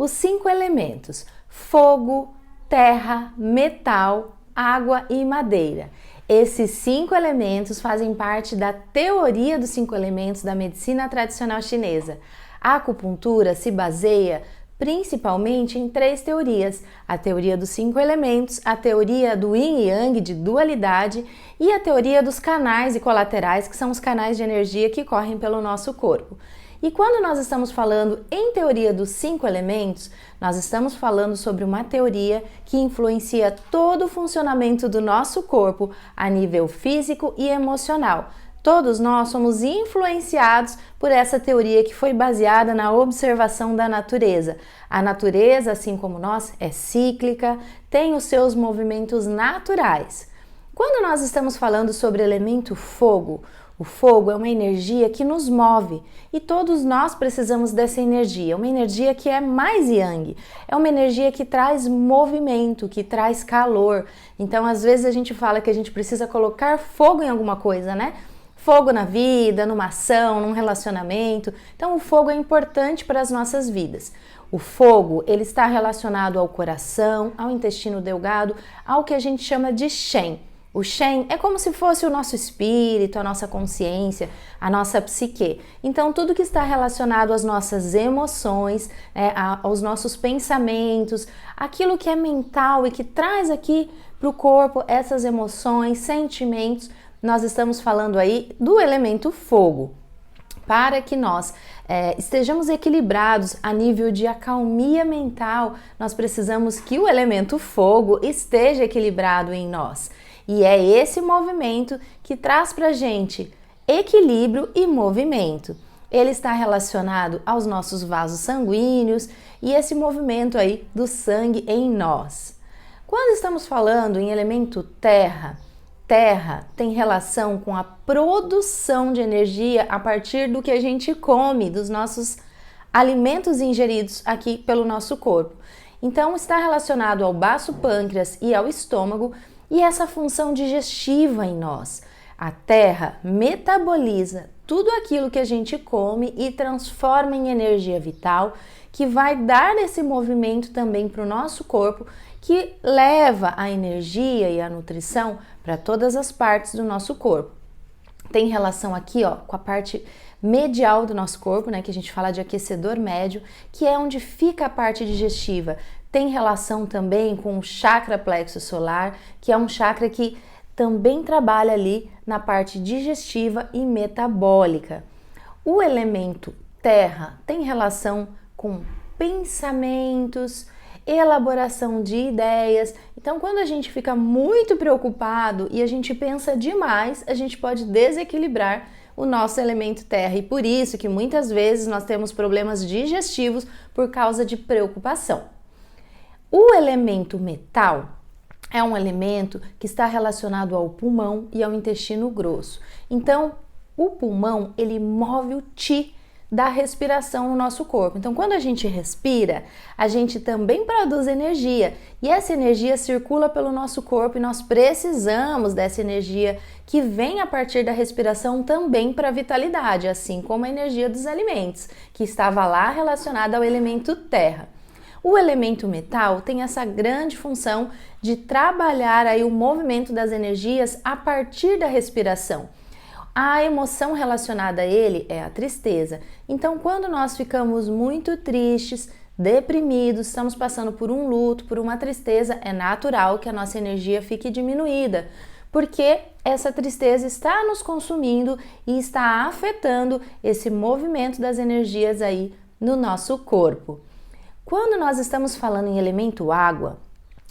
os 5 elementos: fogo, terra, metal, água e madeira. Esses 5 elementos fazem parte da teoria dos 5 elementos da medicina tradicional chinesa. A acupuntura se baseia principalmente em 3 teorias: a teoria dos 5 elementos, a teoria do yin e yang de dualidade e a teoria dos canais e colaterais, que são os canais de energia que correm pelo nosso corpo. E quando nós estamos falando em teoria dos 5 elementos, nós estamos falando sobre uma teoria que influencia todo o funcionamento do nosso corpo a nível físico e emocional. Todos nós somos influenciados por essa teoria que foi baseada na observação da natureza. A natureza, assim como nós, é cíclica, tem os seus movimentos naturais. Quando nós estamos falando sobre o elemento fogo, o fogo é uma energia que nos move e todos nós precisamos dessa energia, uma energia que é mais yang, é uma energia que traz movimento, que traz calor. Então, às vezes a gente fala que a gente precisa colocar fogo em alguma coisa, né? Fogo na vida, numa ação, num relacionamento. Então, o fogo é importante para as nossas vidas. O fogo, ele está relacionado ao coração, ao intestino delgado, ao que a gente chama de Shen. O Shen é como se fosse o nosso espírito, a nossa consciência, a nossa psique. Então, tudo que está relacionado às nossas emoções, aos nossos pensamentos, aquilo que é mental e que traz aqui para o corpo essas emoções, sentimentos, nós estamos falando aí do elemento fogo. Para que nós estejamos equilibrados a nível de acalmia mental, nós precisamos que o elemento fogo esteja equilibrado em nós. E é esse movimento que traz pra gente equilíbrio e movimento. Ele está relacionado aos nossos vasos sanguíneos e esse movimento aí do sangue em nós. Quando estamos falando em elemento terra, terra tem relação com a produção de energia a partir do que a gente come, dos nossos alimentos ingeridos aqui pelo nosso corpo. Então está relacionado ao baço pâncreas e ao estômago, e essa função digestiva em nós. A terra metaboliza tudo aquilo que a gente come e transforma em energia vital, que vai dar esse movimento também para o nosso corpo, que leva a energia e a nutrição para todas as partes do nosso corpo. Tem relação aqui, ó, com a parte medial do nosso corpo, né, que a gente fala de aquecedor médio, que é onde fica a parte digestiva. Tem relação também com o chakra plexo solar, que é um chakra que também trabalha ali na parte digestiva e metabólica. O elemento terra tem relação com pensamentos, elaboração de ideias. Então, quando a gente fica muito preocupado e a gente pensa demais, a gente pode desequilibrar o nosso elemento terra, e por isso que muitas vezes nós temos problemas digestivos por causa de preocupação. O elemento metal é um elemento que está relacionado ao pulmão e ao intestino grosso. Então, o pulmão, ele move o Qi da respiração no nosso corpo. Então, quando a gente respira, a gente também produz energia e essa energia circula pelo nosso corpo e nós precisamos dessa energia que vem a partir da respiração também para a vitalidade, assim como a energia dos alimentos, que estava lá relacionada ao elemento terra. O elemento metal tem essa grande função de trabalhar aí o movimento das energias a partir da respiração. A emoção relacionada a ele é a tristeza. Então, quando nós ficamos muito tristes, deprimidos, estamos passando por um luto, por uma tristeza, é natural que a nossa energia fique diminuída, porque essa tristeza está nos consumindo e está afetando esse movimento das energias aí no nosso corpo. Quando nós estamos falando em elemento água,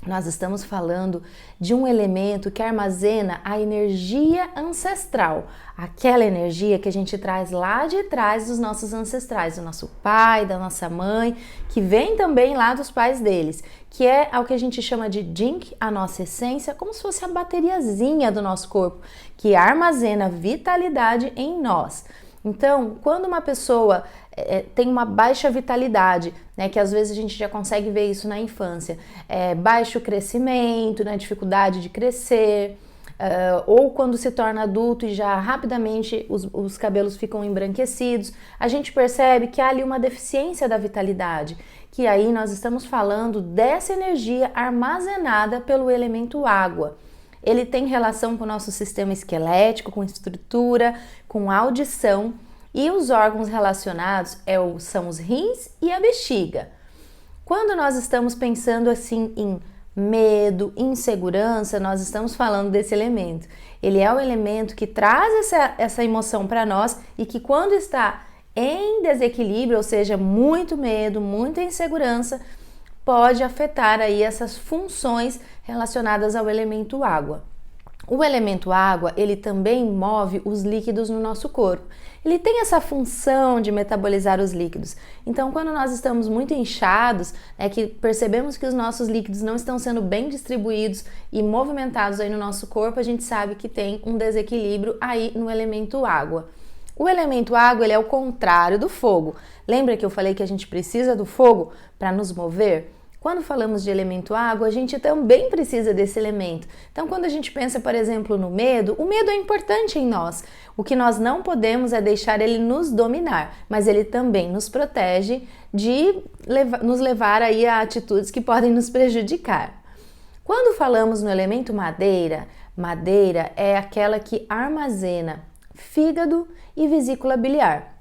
nós estamos falando de um elemento que armazena a energia ancestral, aquela energia que a gente traz lá de trás dos nossos ancestrais, do nosso pai, da nossa mãe, que vem também lá dos pais deles, que é o que a gente chama de Jing, a nossa essência, como se fosse a bateriazinha do nosso corpo, que armazena vitalidade em nós. Então, quando uma pessoa tem uma baixa vitalidade, né, que às vezes a gente já consegue ver isso na infância, baixo crescimento, né, dificuldade de crescer, ou quando se torna adulto e já rapidamente os cabelos ficam embranquecidos, a gente percebe que há ali uma deficiência da vitalidade, que aí nós estamos falando dessa energia armazenada pelo elemento água. Ele tem relação com o nosso sistema esquelético, com estrutura, com audição, e os órgãos relacionados são os rins e a bexiga. Quando nós estamos pensando assim em medo, insegurança, nós estamos falando desse elemento. Ele é o elemento que traz essa emoção para nós e que quando está em desequilíbrio, ou seja, muito medo, muita insegurança, pode afetar aí essas funções relacionadas ao elemento água. O elemento água, ele também move os líquidos no nosso corpo. Ele tem essa função de metabolizar os líquidos. Então, quando nós estamos muito inchados, que percebemos que os nossos líquidos não estão sendo bem distribuídos e movimentados aí no nosso corpo, a gente sabe que tem um desequilíbrio aí no elemento água. O elemento água, ele é o contrário do fogo. Lembra que eu falei que a gente precisa do fogo para nos mover? Quando falamos de elemento água, a gente também precisa desse elemento. Então, quando a gente pensa, por exemplo, no medo, o medo é importante em nós. O que nós não podemos é deixar ele nos dominar, mas ele também nos protege de nos levar aí a atitudes que podem nos prejudicar. Quando falamos no elemento madeira, madeira é aquela que armazena fígado e vesícula biliar.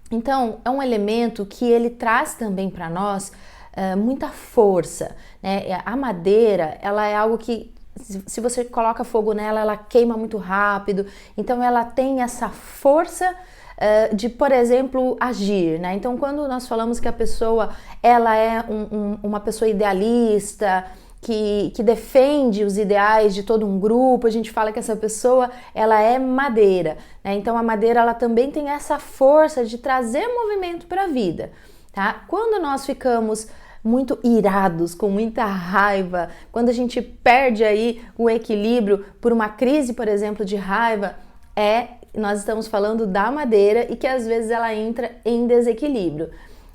Então, é um elemento que ele traz também para nós muita força, né? A madeira, ela é algo que se você coloca fogo nela, ela queima muito rápido, então ela tem essa força de, por exemplo, agir, né? Então, quando nós falamos que a pessoa, ela é uma pessoa idealista, que defende os ideais de todo um grupo, a gente fala que essa pessoa, ela é madeira, né? Então, a madeira, ela também tem essa força de trazer movimento para a vida, tá? Quando nós ficamos muito irados, com muita raiva, quando a gente perde aí o equilíbrio por uma crise, por exemplo, de raiva, nós estamos falando da madeira e que às vezes ela entra em desequilíbrio.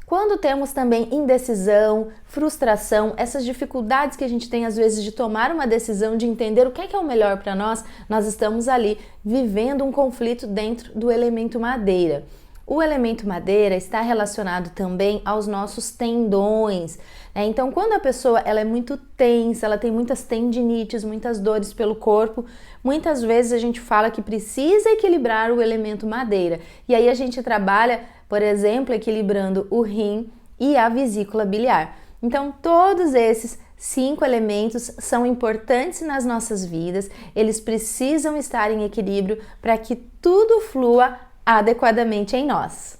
Quando temos também indecisão, frustração, essas dificuldades que a gente tem às vezes de tomar uma decisão, de entender o que é o melhor para nós, nós estamos ali vivendo um conflito dentro do elemento madeira. O elemento madeira está relacionado também aos nossos tendões, né? Então, quando a pessoa ela é muito tensa, ela tem muitas tendinites, muitas dores pelo corpo, muitas vezes a gente fala que precisa equilibrar o elemento madeira. E aí a gente trabalha, por exemplo, equilibrando o rim e a vesícula biliar. Então, todos esses 5 elementos são importantes nas nossas vidas, eles precisam estar em equilíbrio para que tudo flua adequadamente em nós.